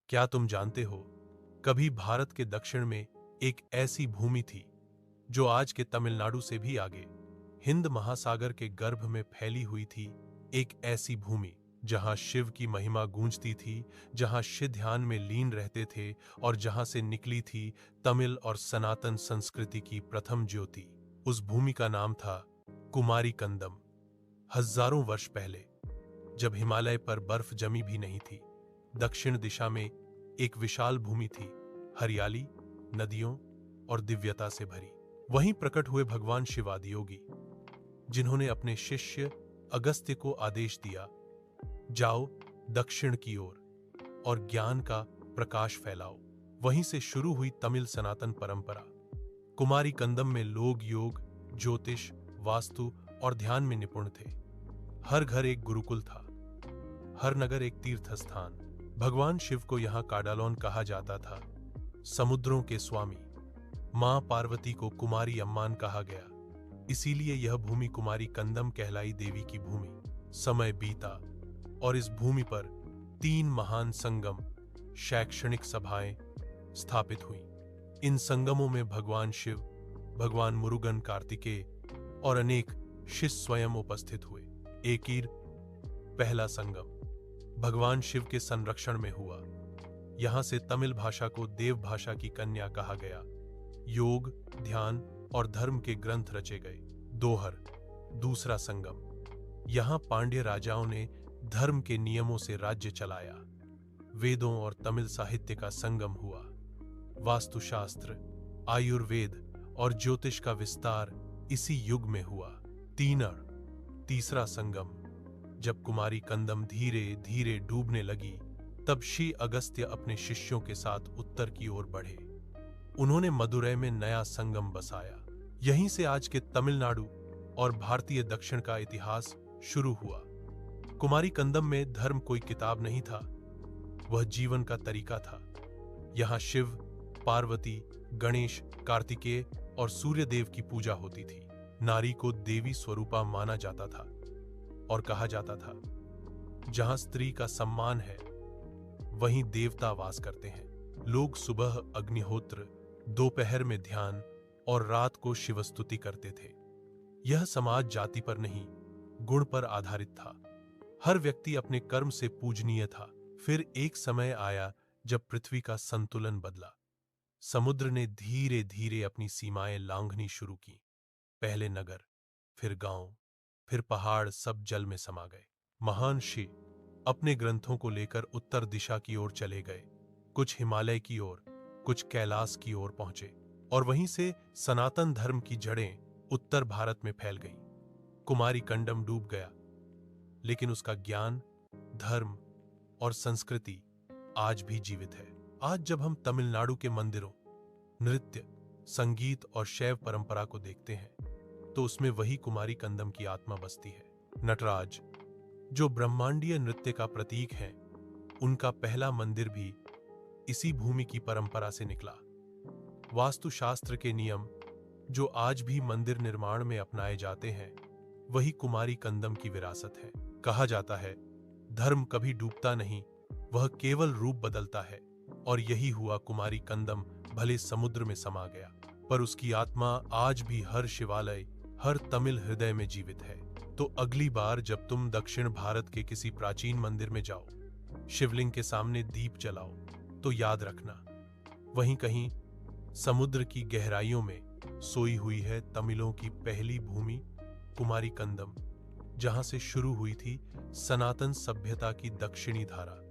क्या तुम जानते हो, कभी भारत के दक्षिण में एक ऐसी भूमि थी जो आज के तमिलनाडु से भी आगे हिंद महासागर के गर्भ में फैली हुई थी। एक ऐसी भूमि जहां शिव की महिमा गूंजती थी, जहां शिव ध्यान में लीन रहते थे और जहां से निकली थी तमिल और सनातन संस्कृति की प्रथम ज्योति। उस भूमि का नाम था कुमारी कंदम। हजारों वर्ष पहले, जब हिमालय पर बर्फ जमी भी नहीं थी, दक्षिण दिशा में एक विशाल भूमि थी, हरियाली, नदियों और दिव्यता से भरी। वहीं प्रकट हुए भगवान शिवादि योगी, जिन्होंने अपने शिष्य अगस्त्य को आदेश दिया, जाओ दक्षिण की ओर और ज्ञान का प्रकाश फैलाओ। वहीं से शुरू हुई तमिल सनातन परंपरा। कुमारी कंदम में लोग योग, ज्योतिष, वास्तु और ध्यान में निपुण थे। हर घर एक गुरुकुल था, हर नगर एक तीर्थ स्थान। भगवान शिव को यहां काडालोन कहा जाता था, समुद्रों के स्वामी। मां पार्वती को कुमारी अम्मान कहा गया, इसीलिए यह भूमि कुमारी कंदम कहलाई, देवी की भूमि। समय बीता और इस भूमि पर 3 महान संगम, शैक्षणिक सभाएं स्थापित हुईं। इन संगमों में भगवान शिव, भगवान मुरुगन, कार्तिकेय और अनेक शिष्य स्वयं उपस्थित हुए। एकीर पहला संगम भगवान शिव के संरक्षण में हुआ। यहां से तमिल भाषा को देव भाषा की कन्या कहा गया। योग, ध्यान और धर्म के ग्रंथ रचे गए। दोहर दूसरा संगम, यहां पांड्य राजाओं ने धर्म के नियमों से राज्य चलाया। वेदों और तमिल साहित्य का संगम हुआ। वास्तुशास्त्र, आयुर्वेद और ज्योतिष का विस्तार इसी युग में हुआ। तीसरा संगम, जब कुमारी कंदम धीरे धीरे डूबने लगी, तब श्री अगस्त्य अपने शिष्यों के साथ उत्तर की ओर बढ़े। उन्होंने मदुरै में नया संगम बसाया। यहीं से आज के तमिलनाडु और भारतीय दक्षिण का इतिहास शुरू हुआ। कुमारी कंदम में धर्म कोई किताब नहीं था, वह जीवन का तरीका था। यहां शिव, पार्वती, गणेश, कार्तिकेय और सूर्यदेव की पूजा होती थी। नारी को देवी स्वरूपा माना जाता था और कहा जाता था, जहां स्त्री का सम्मान है वहीं देवता वास करते हैं। लोग सुबह अग्निहोत्र, दोपहर में ध्यान और रात को शिवस्तुति करते थे। यह समाज जाति पर नहीं, गुण पर आधारित था। हर व्यक्ति अपने कर्म से पूजनीय था। फिर एक समय आया जब पृथ्वी का संतुलन बदला। समुद्र ने धीरे धीरे अपनी सीमाएं लांघनी शुरू की। पहले नगर, फिर गांव, फिर पहाड़ सब जल में समा गए। महान शिव अपने ग्रंथों को लेकर उत्तर दिशा की ओर चले गए। कुछ हिमालय की ओर, कुछ कैलाश की ओर पहुंचे और वहीं से सनातन धर्म की जड़ें उत्तर भारत में फैल गईं। कुमारी कंडम डूब गया, लेकिन उसका ज्ञान, धर्म और संस्कृति आज भी जीवित है। आज जब हम तमिलनाडु के मंदिरों, नृत्य, संगीत और शैव परंपरा को देखते हैं, तो उसमें वही कुमारी कंदम की आत्मा बसती है। नटराज, जो ब्रह्मांडीय नृत्य का प्रतीक हैं, उनका पहला मंदिर भी इसी भूमि की परंपरा से निकला। वास्तुशास्त्र के नियम जो आज भी मंदिर निर्माण में अपनाए जाते हैं, वही कुमारी कंदम की विरासत है। कहा जाता है, धर्म कभी डूबता नहीं, वह केवल रूप बदलता है। और यही हुआ। कुमारी कंदम भले समुद्र में समा गया, पर उसकी आत्मा आज भी हर शिवालय, हर तमिल हृदय में जीवित है। तो अगली बार जब तुम दक्षिण भारत के किसी प्राचीन मंदिर में जाओ, शिवलिंग के सामने दीप जलाओ, तो याद रखना, वहीं कहीं समुद्र की गहराइयों में सोई हुई है तमिलों की पहली भूमि, कुमारी कंदम, जहां से शुरू हुई थी सनातन सभ्यता की दक्षिणी धारा।